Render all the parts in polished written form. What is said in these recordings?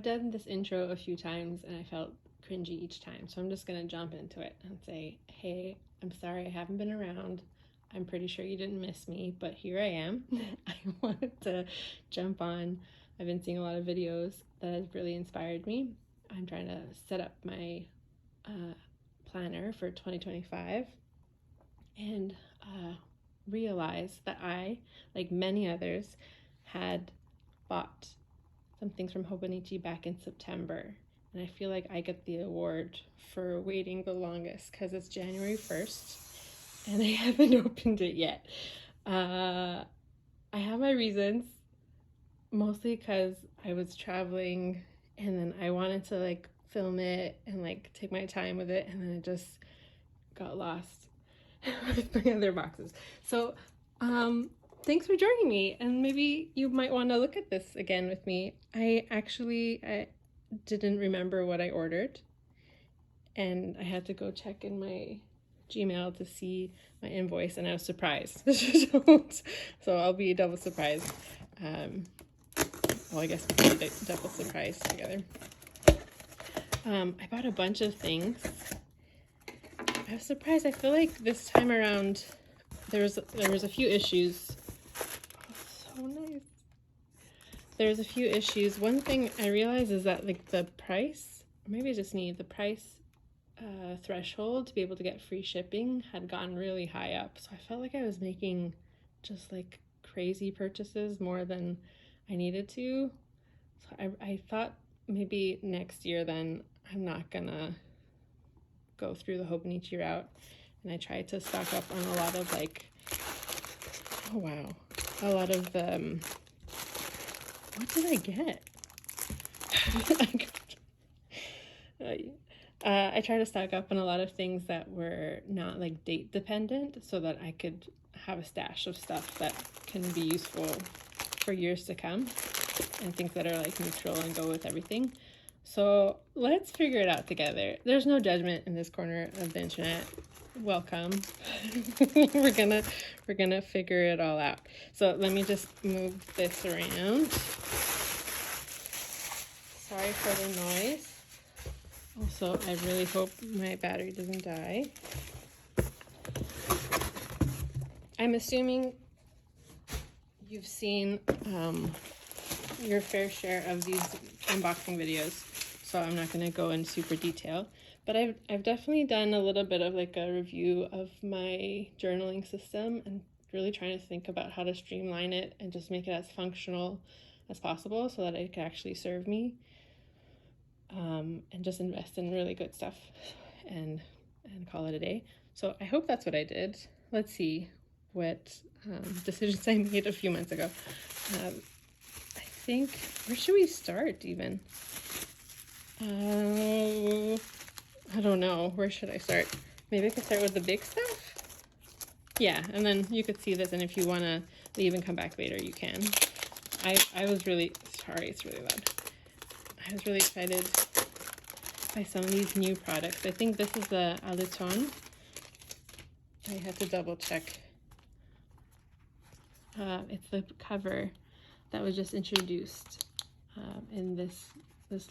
done this intro a few times and I felt cringy each time, so I'm just gonna jump into it and say, hey, I'm sorry I haven't been around. I'm pretty sure you didn't miss me, but here I am. I wanted to jump on. I've been seeing a lot of videos that have really inspired me. I'm trying to set up my planner for 2025 and realize that I, like many others, had bought some things from Hobonichi back in September. And I feel like I get the award for waiting the longest because it's January 1st and I haven't opened it yet. I have my reasons, mostly because I was traveling and then I wanted to like film it and like take my time with it, and then it just got lost with my other boxes. So thanks for joining me, and maybe you might want to look at this again with me. I didn't remember what I ordered, and I had to go check in my Gmail to see my invoice, and I was surprised. So I'll be double surprised. Well, I guess we can be double surprised together. I bought a bunch of things. I was surprised. I feel like this time around there was a few issues. Oh, so nice. There's a few issues. One thing I realized is that like the price, or maybe it's just me, the price threshold to be able to get free shipping had gone really high up. So I felt like I was making just like crazy purchases more than I needed to. So I thought maybe next year then I'm not gonna go through the Hobonichi route, and I tried to stock up on a lot of like, oh wow, a lot of the, what did I get? I tried to stock up on a lot of things that were not like date dependent so that I could have a stash of stuff that can be useful for years to come, and things that are like neutral and go with everything. So let's figure it out together. There's no judgment in this corner of the internet. Welcome. we're gonna figure it all out. So let me just move this around. Sorry for the noise. Also, I really hope my battery doesn't die. I'm assuming you've seen your fair share of these unboxing videos, so I'm not going to go in super detail, but I've definitely done a little bit of like a review of my journaling system and really trying to think about how to streamline it and just make it as functional as possible so that it can actually serve me, and just invest in really good stuff and call it a day. So I hope that's what I did. Let's see what decisions I made a few months ago. I think, where should we start even? I don't know. Where should I start? Maybe I could start with the big stuff? Yeah, and then you could see this, and if you want to leave and come back later, you can. I was really, sorry, it's really loud. I was really excited by some of these new products. I think this is the Alettone. I had to double check. It's the cover that was just introduced in this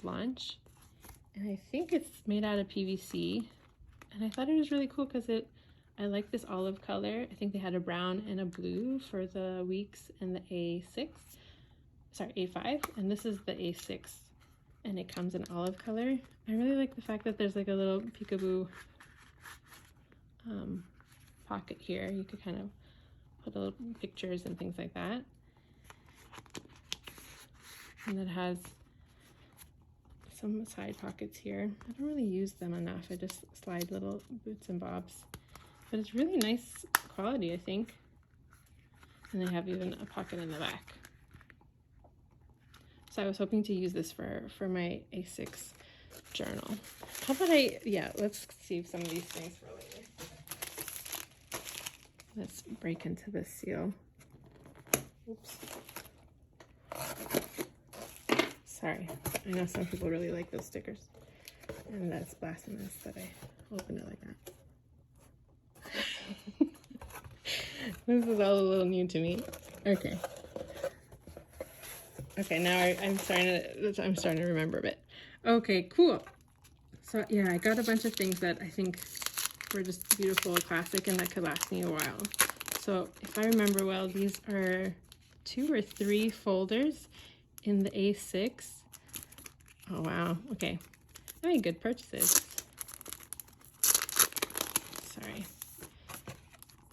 launch, and I think it's made out of PVC, and I thought it was really cool because I like this olive color. I think they had a brown and a blue for the Weeks and the A5, and this is the A6, and it comes in olive color. I really like the fact that there's like a little peekaboo pocket here. You could kind of put little pictures and things like that. And it has some side pockets here. I don't really use them enough. I just slide little bits and bobs. But it's really nice quality, I think. And they have even a pocket in the back. So I was hoping to use this for my A6 journal. How about let's save some of these things for later. Let's break into this seal. Oops. Sorry, I know some people really like those stickers, and that's blasphemous that I opened it like that. This is all a little new to me. Okay. Okay, now I'm starting to remember a bit. Okay, cool. So yeah, I got a bunch of things that I think were just beautiful, classic, and that could last me a while. So if I remember well, these are 2 or 3 folders in the A6. Oh wow, okay. I made good purchases. Sorry.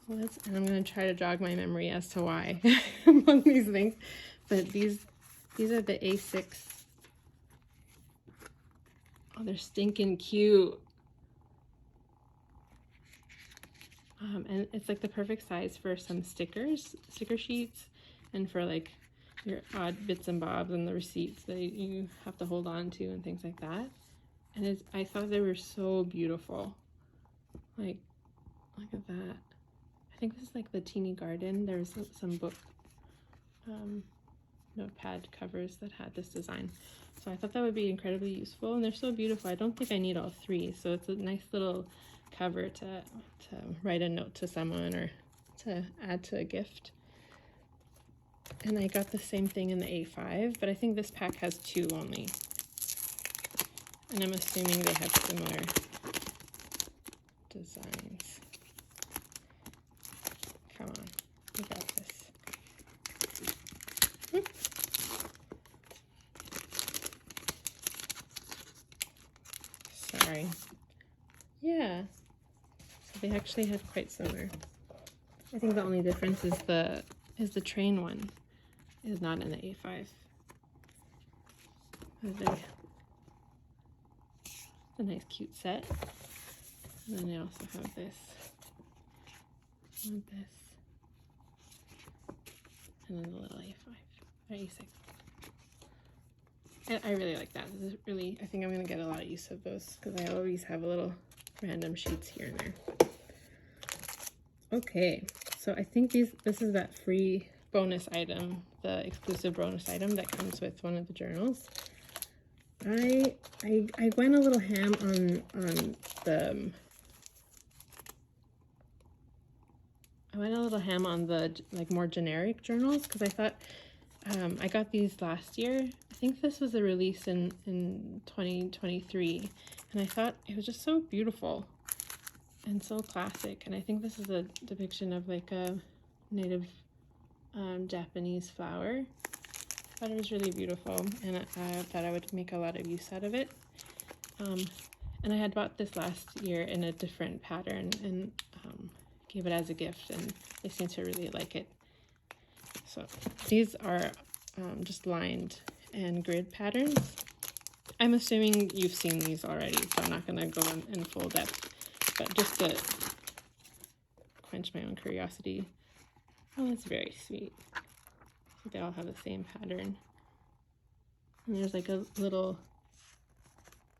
And I'm going to try to jog my memory as to why among these things. But these are the A6. Oh, they're stinking cute. And it's like the perfect size for some sticker sheets, and for like your odd bits and bobs and the receipts that you have to hold on to and things like that. And I thought they were so beautiful. Like, look at that. I think this is like the teeny garden. There's some book notepad covers that had this design. So I thought that would be incredibly useful, and they're so beautiful. I don't think I need all 3, so it's a nice little cover to write a note to someone or to add to a gift. And I got the same thing in the A5, but I think this pack has 2 only. And I'm assuming they have similar designs. Come on, we got this. Sorry. Yeah. So they actually have quite similar. I think the only difference is the train one is not in the A5. It's a nice cute set. And then they also have this. And this. And then the little A5 or A6. I really like that. This is really, I think I'm going to get a lot of use of those because I always have a little random sheets here and there. Okay, so I think this is that free bonus item, the exclusive bonus item that comes with one of the journals. I went a little ham on the like more generic journals because I thought I got these last year. I think this was a release in 2023, and I thought it was just so beautiful and so classic. And I think this is a depiction of like a native Japanese flower. I thought it was really beautiful, and I thought I would make a lot of use out of it. And I had bought this last year in a different pattern and gave it as a gift, and they seem to really like it. So these are just lined and grid patterns. I'm assuming you've seen these already, so I'm not going to go in full depth, but just to quench my own curiosity. Oh, that's very sweet. So they all have the same pattern. And there's like a little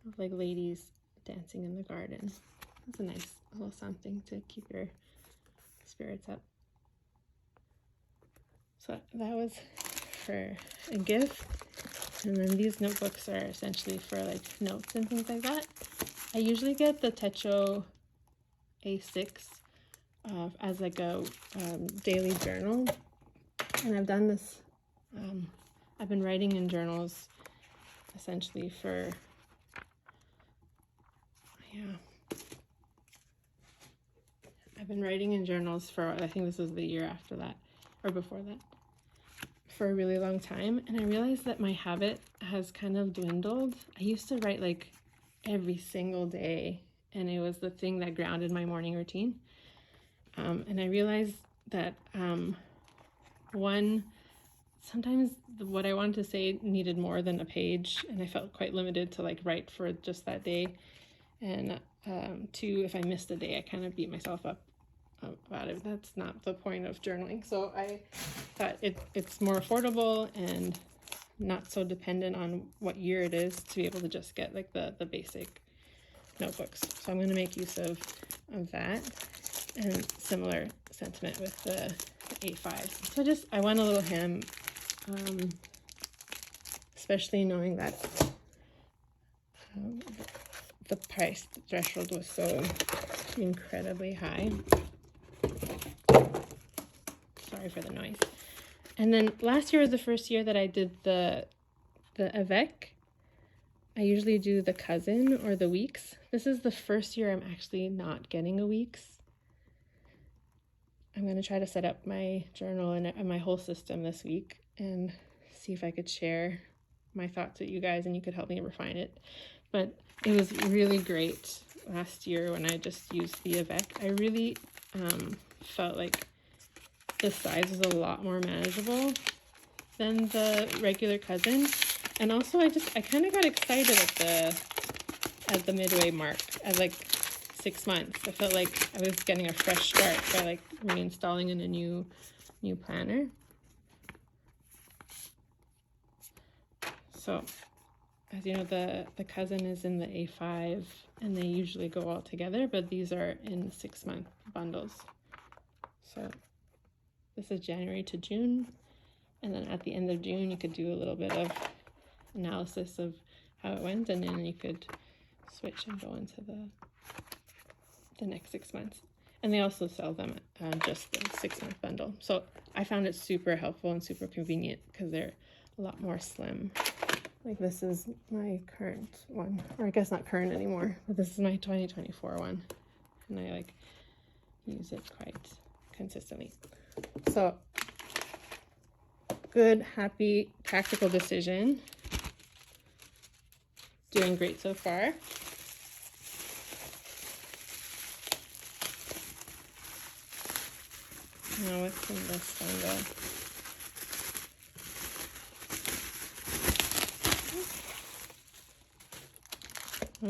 of like ladies dancing in the garden. That's a nice little something to keep your spirits up. So that was for a gift. And then these notebooks are essentially for like notes and things like that. I usually get the Techo A6 as like a daily journal. And I've done this, I've been writing in journals essentially for, I've been writing in journals for, I think this was the year after that, or before that, for a really long time. And I realized that my habit has kind of dwindled. I used to write like every single day, and it was the thing that grounded my morning routine. And I realized that sometimes what I wanted to say needed more than a page, and I felt quite limited to like write for just that day. And 2, if I missed a day, I kind of beat myself up about it. That's not the point of journaling. So I thought it's more affordable and not so dependent on what year it is to be able to just get like the basic notebooks. So I'm going to make use of that, and similar sentiment with the A5. So I went a little ham, especially knowing that the price threshold was so incredibly high. Sorry for the noise. And then last year was the first year that I did the avec. I usually do the cousin or the weeks. This is the first year I'm actually not getting a weeks. I'm going to try to set up my journal and my whole system this week and see if I could share my thoughts with you guys and you could help me refine it. But it was really great last year when I just used the avec. I really felt like the size was a lot more manageable than the regular cousin. And also I kind of got excited at the midway mark at like 6 months. I felt like I was getting a fresh start by like reinstalling in a new planner. So as you know, the cousin is in the A5 and they usually go all together, but these are in 6-month bundles. So this is January to June, and then at the end of June you could do a little bit of analysis of how it went, and then you could switch and go into the next 6 months. And they also sell them just the 6-month bundle. So I found it super helpful and super convenient because they're a lot more slim. Like this is my current one, or I guess not current anymore, but this is my 2024 one, and I like use it quite consistently. So good, happy, practical decision. Doing great so far. Now what's in this one?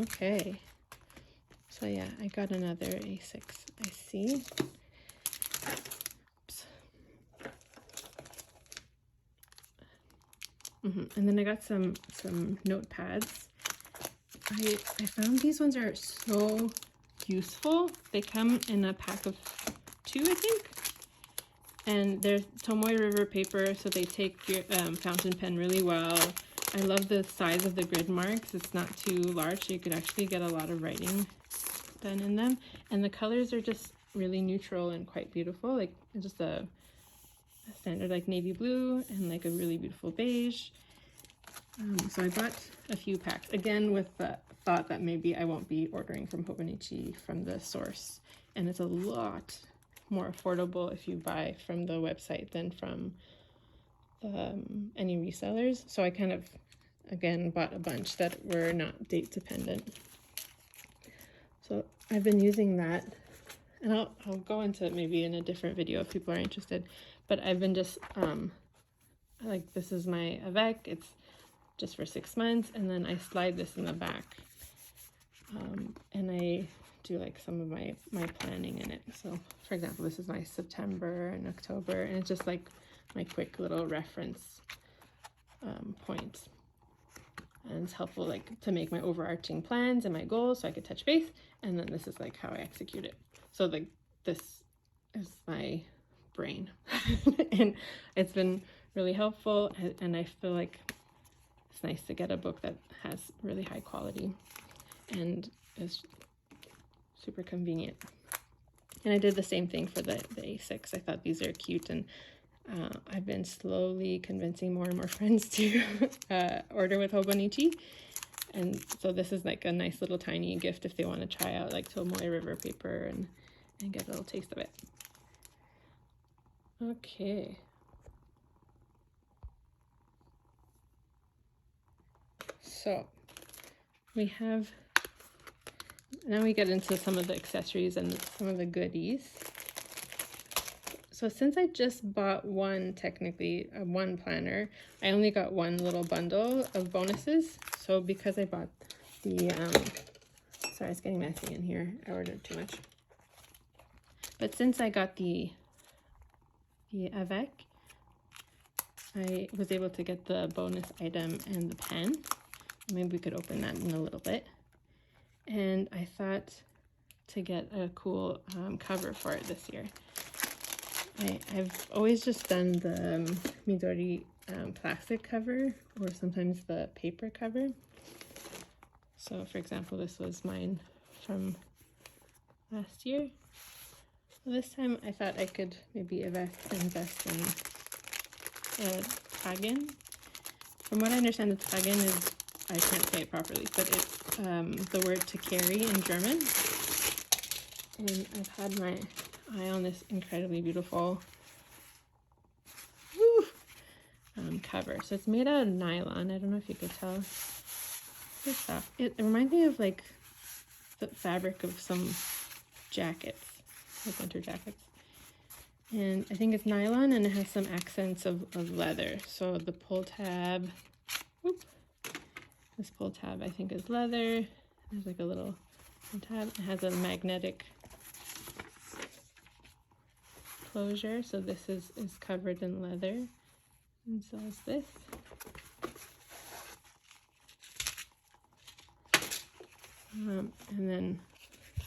Okay, so yeah, I got another A6, I see. Oops. And then I got some notepads. I found these ones are so useful. They come in a pack of 2, I think. And they're Tomoe River paper, so they take your fountain pen really well. I love the size of the grid marks. It's not too large, so you could actually get a lot of writing done in them. And the colors are just really neutral and quite beautiful, like just a standard like navy blue and like a really beautiful beige. So I bought a few packs, again with the thought that maybe I won't be ordering from Hobonichi from the source. And it's a lot more affordable if you buy from the website than from any resellers. So I kind of again bought a bunch that were not date dependent. So I've been using that, and I'll go into it maybe in a different video if people are interested, but I've been just like, this is my avec. It's just for 6 months, and then I slide this in the back, and I do like some of my planning in it. So for example, this is my September and October, and it's just like my quick little reference point, and it's helpful like to make my overarching plans and my goals so I could touch base, and then this is like how I execute it. So like this is my brain and it's been really helpful, and I feel like it's nice to get a book that has really high quality and is super convenient. And I did the same thing for the A6. I thought these are cute, and I've been slowly convincing more and more friends to order with Hobonichi. And so this is like a nice little tiny gift if they want to try out like Tomoe River paper and get a little taste of it. Okay. So we have, now we get into some of the accessories and some of the goodies. So since I just bought one, technically one planner, I only got one little bundle of bonuses. So because I bought the, sorry, it's getting messy in here. I ordered too much. But since I got the avec, I was able to get the bonus item and the pen. Maybe we could open that in a little bit. And I thought to get a cool cover for it this year. I've always just done the Midori plastic cover, or sometimes the paper cover. So for example, this was mine from last year. Well, this time I thought I could maybe invest in Tagen. From what I understand, the Tagen is, I can't say it properly, but it's the word to carry in German. And I've had my eye on this incredibly beautiful cover. So it's made out of nylon. I don't know if you could tell. It's soft. It reminds me of like the fabric of some jackets, like winter jackets. And I think it's nylon, and it has some accents of leather. So the pull tab, this pull tab I think is leather. There's like a little tab. It has a magnetic closure, so this is covered in leather, and so is this. And then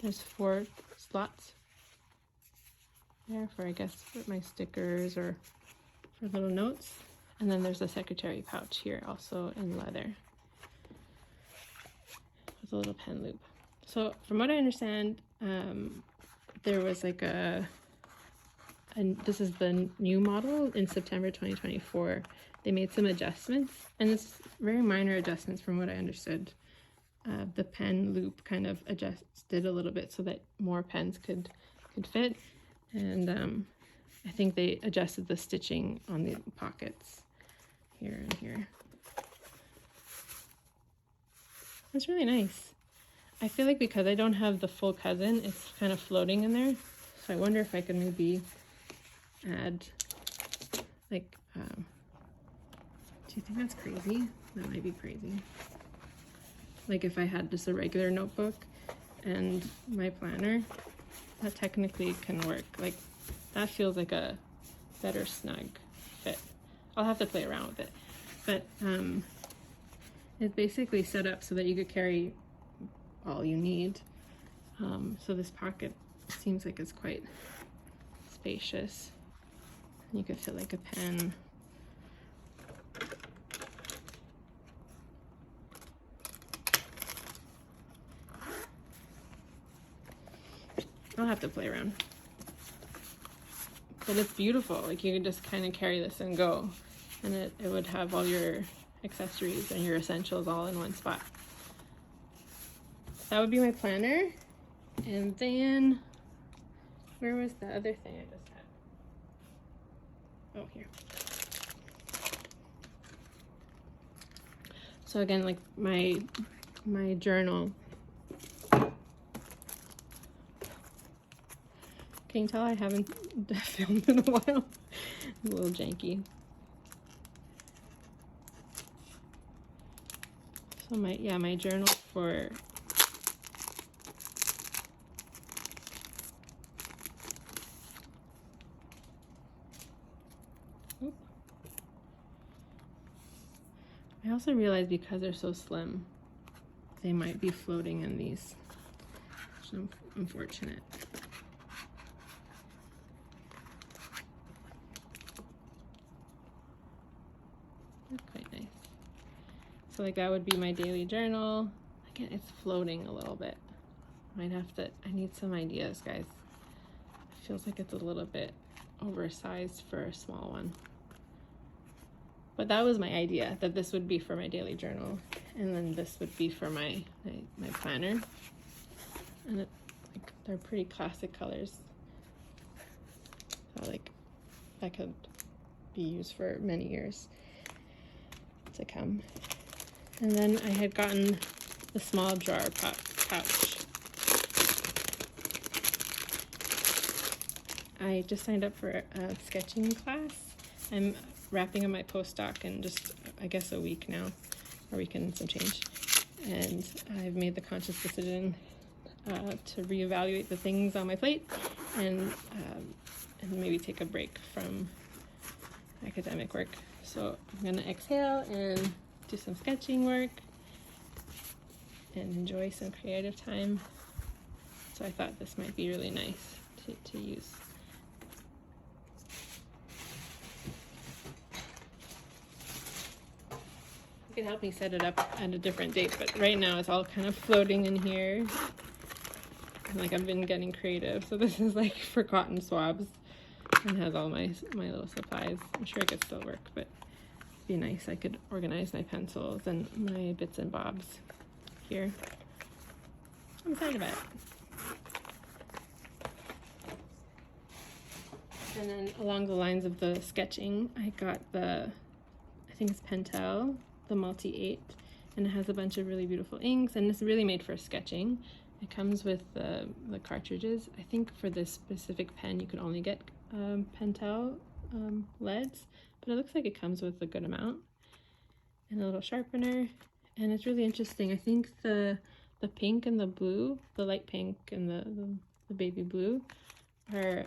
there's 4 slots there for, I guess, for my stickers or for little notes. And then there's a secretary pouch here, also in leather, with a little pen loop. So from what I understand, there was like and this is the new model in September 2024. They made some adjustments, and it's very minor adjustments from what I understood. The pen loop kind of adjusted a little bit so that more pens could fit, and I think they adjusted the stitching on the pockets here and here. It's really nice. I feel like because I don't have the full cousin, it's kind of floating in there, so I wonder if I could maybe add like do you think that's crazy? That might be crazy. Like if I had just a regular notebook and my planner, that technically can work. Like that feels like a better snug fit. I'll have to play around with it, but it's basically set up so that you could carry all you need. So this pocket seems like it's quite spacious. You could fit like a pen. I'll have to play around. But it's beautiful. Like you could just kind of carry this and go, and it would have all your accessories and your essentials all in one spot. That would be my planner. And then where was the other thing I just had? Oh, here. So again, like my journal. Can you tell I haven't filmed in a while? A little janky. So my journal for I also realized because they're so slim, they might be floating in these, which is unfortunate. That's quite nice. So like that would be my daily journal. Again, it's floating a little bit. I need some ideas, guys. It feels like it's a little bit oversized for a small one. But that was my idea, that this would be for my daily journal, and then this would be for my planner. And like they're pretty classic colors. So like that could be used for many years to come. And then I had gotten the small drawer pouch. I just signed up for a sketching class. I'm wrapping up my postdoc in just, I guess, a week now, or week and some change. And I've made the conscious decision to reevaluate the things on my plate and maybe take a break from academic work. So I'm gonna exhale and do some sketching work and enjoy some creative time. So I thought this might be really nice to use. You can help me set it up at a different date, but right now it's all kind of floating in here. And like I've been getting creative, so this is like for cotton swabs. and has all my little supplies. I'm sure it could still work, but it'd be nice. I could organize my pencils and my bits and bobs here. I'm excited about it. And then along the lines of the sketching, I got I think it's Pentel, the Multi-8, and it has a bunch of really beautiful inks, and it's really made for sketching. It comes with the cartridges. I think for this specific pen you could only get Pentel leads, but it looks like it comes with a good amount. And a little sharpener, and it's really interesting. I think the pink and the blue, the light pink and the baby blue, are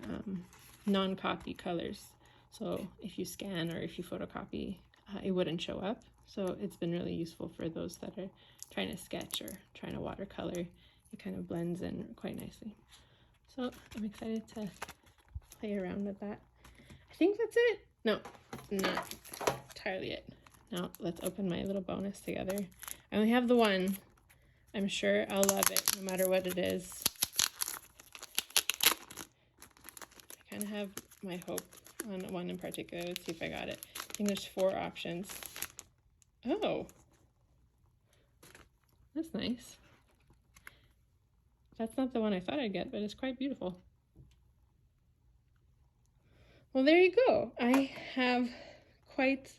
non-copy colors. So if you scan or if you photocopy, it wouldn't show up. So it's been really useful for those that are trying to sketch or trying to watercolor. It kind of blends in quite nicely. So I'm excited to play around with that. I think that's it. No, not entirely it. Now let's open my little bonus together. I only have the one. I'm sure I'll love it no matter what it is. I kind of have my hope on one in particular. Let's see if I got it. I think there's 4 options. Oh, that's nice. That's not the one I thought I'd get, but it's quite beautiful. Well, there you go. I have quite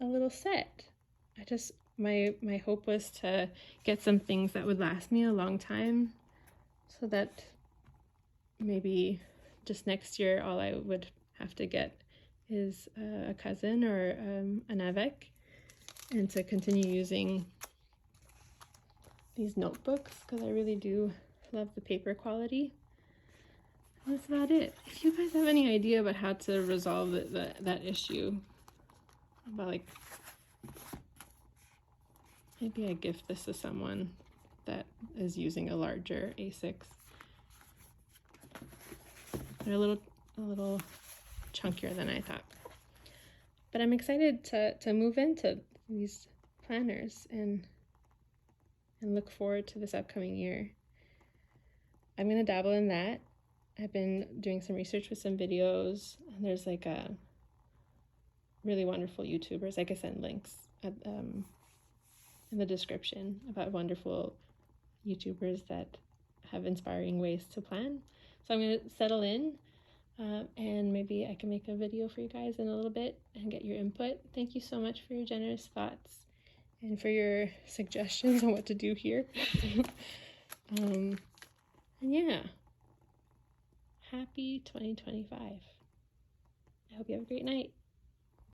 a little set. My hope was to get some things that would last me a long time, so that maybe just next year all I would have to get is a cousin or an avec, and to continue using these notebooks because I really do love the paper quality. And that's about it. If you guys have any idea about how to resolve that issue, about like maybe I gift this to someone that is using a larger A6. They're a little chunkier than I thought. But I'm excited to move into these planners and look forward to this upcoming year. I'm gonna dabble in that. I've been doing some research with some videos, and there's like a really wonderful YouTubers. I can send links at, in the description about wonderful YouTubers that have inspiring ways to plan. So I'm gonna settle in, and maybe I can make a video for you guys in a little bit and get your input. Thank you so much for your generous thoughts and for your suggestions on what to do here. And yeah, happy 2025. I hope you have a great night.